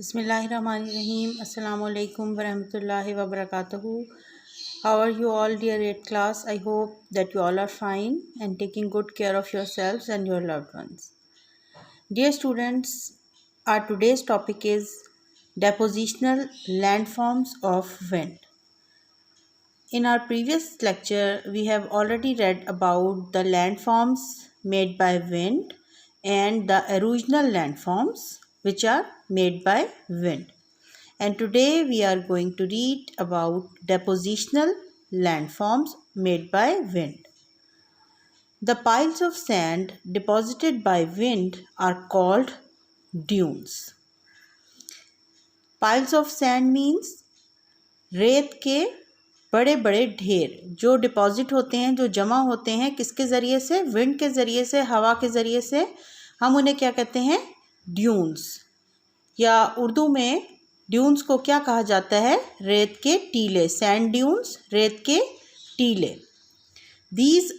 Bismillahirrahmanirrahim. Assalamu alaikum warahmatullahi wabarakatuh. How are you all, dear 8th class? I hope that you all are fine and taking good care of yourselves and your loved ones. Dear students, our today's topic is depositional landforms of wind. In our previous lecture, we have already read about the landforms made by wind and the erosional landforms which are made by wind. And today we are going to read about depositional landforms made by wind. The piles of sand deposited by wind are called dunes. Piles of sand means रेत के बड़े बड़े ढेर जो deposit होते हैं, जो जमा होते हैं, किसके ज़रिए से? विंड के ज़रिए से, हवा के ज़रिए से। हम उन्हें क्या कहते हैं? ड्यून्स। या उर्दू में ड्यून्स को क्या कहा जाता है? रेत के टीले, सैंड ड्यून्स, रेत के टीले। These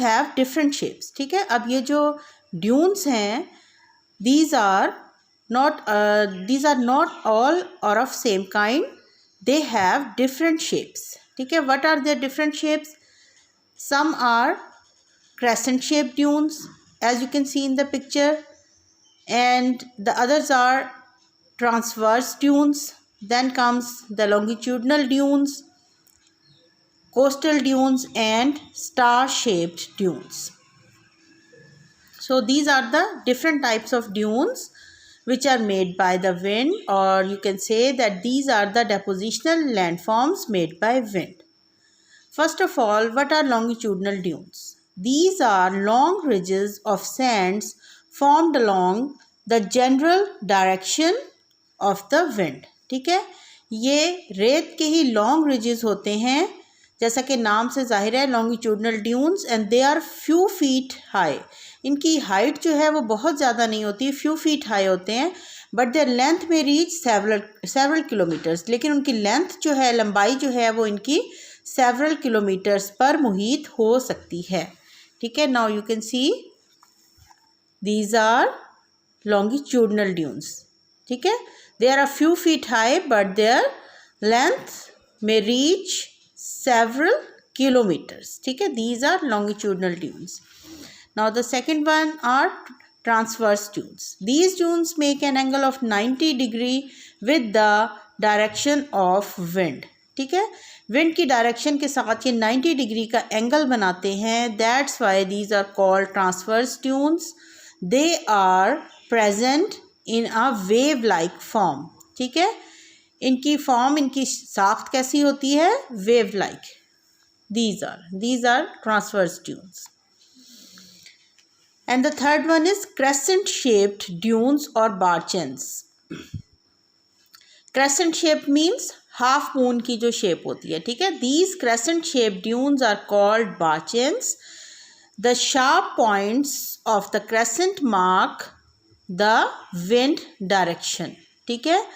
have different shapes. ठीक है, अब ये जो ड्यून्स हैं, these are not all are of same kind. They have different shapes. ठीक है, what are their different shapes? Some are crescent shaped dunes, as you can see in the picture, and the others are transverse dunes. Then comes the longitudinal dunes, coastal dunes, and star shaped dunes. So these are the different types of dunes which are made by the wind, or you can say that these are the depositional landforms made by wind. First of all, what are longitudinal dunes? These are long ridges of sands formed along the general direction of the wind. ठीक है, ये रेत के ही long ridges होते हैं, जैसा कि नाम से जाहिर है, longitudinal dunes, and they are few feet high. इनकी हाइट जो है वो बहुत ज़्यादा नहीं होती, फ्यू फीट हाई होते हैं, बट देयर लेंथ में रीच सेवरल किलोमीटर्स. लेकिन उनकी लेंथ जो है, लंबाई जो है, वो इनकी सेवरल किलोमीटर्स पर मुहित हो सकती है. ठीक है, now you can see these are longitudinal dunes. ठीक है, they are a few feet high but their length में रीच several kilometers. ठीक है, these are longitudinal dunes. Now the second one are transverse dunes. These dunes make an angle of 90 degree with the direction of wind. ठीक है, wind की direction के साथ ये 90 degree का एंगल बनाते हैं. That's why these are called transverse dunes. They are present in a wave-like form. ठीक है, इनकी फॉर्म, इनकी साख्त कैसी होती है? Wave like. these are transverse dunes. And the third one is crescent shaped dunes or barchans. crescent shaped means half moon की जो shape होती है. ठीक है, these crescent shaped dunes are called barchans. The sharp points of the crescent mark the wind direction. ठीक है,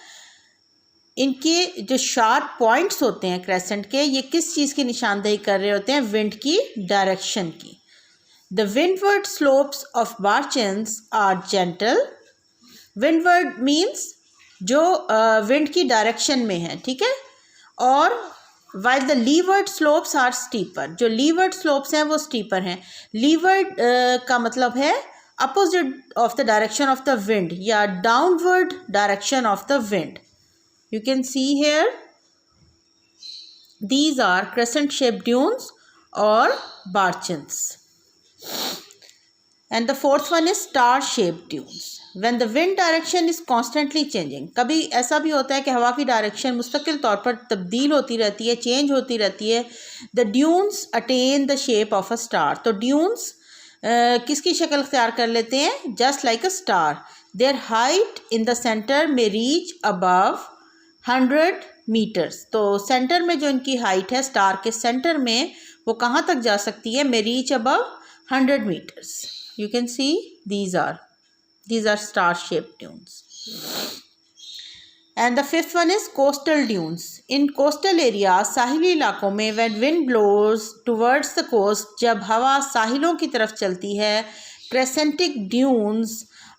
इनके जो शार्प पॉइंट्स होते हैं क्रेसेंट के, ये किस चीज़ की निशानदेही कर रहे होते हैं? विंड की डायरेक्शन की. The windward slopes of barchans are gentle. Windward means जो विंड की डायरेक्शन में है. ठीक है, और while the leeward slopes are steeper. जो लीवर्ड स्लोप्स हैं वो स्टीपर हैं. लीवर्ड का मतलब है opposite of the direction of the wind, या downward direction of the wind. You can see here, these are crescent shaped dunes or barchans. And the fourth one is star shaped dunes. When the wind direction is constantly changing. कभी ऐसा भी होता है कि हवा की direction मुस्तकिल तौर पर तब्दील होती रहती है, चेंज होती रहती है. The dunes attain the shape of a star. तो dunes किसकी शक्ल अख्तियार कर लेते हैं? Just like a star. Their height in the center may reach above 100 metres. तो सेंटर में जो इनकी हाइट है, स्टार के सेंटर में, वो कहाँ तक जा सकती है? May reach above 100 metres. You can see these are star shaped dunes. And the fifth one is coastal dunes. In coastal area, साहिली इलाकों में, when wind blows towards the coast, जब हवा साहिलों की तरफ चलती है, crescentic dunes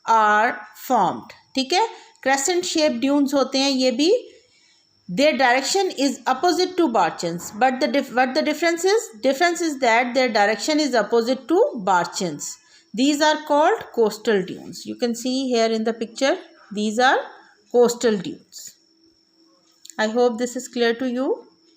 are formed. ठीक है। क्रेसेंट शेप ड्यून्स होते हैं ये भी, their direction is opposite to Barchans, but what the difference is? Difference is that their direction is opposite to Barchans. These are called coastal dunes. You can see here in the picture, these are coastal dunes. I hope this is clear to you.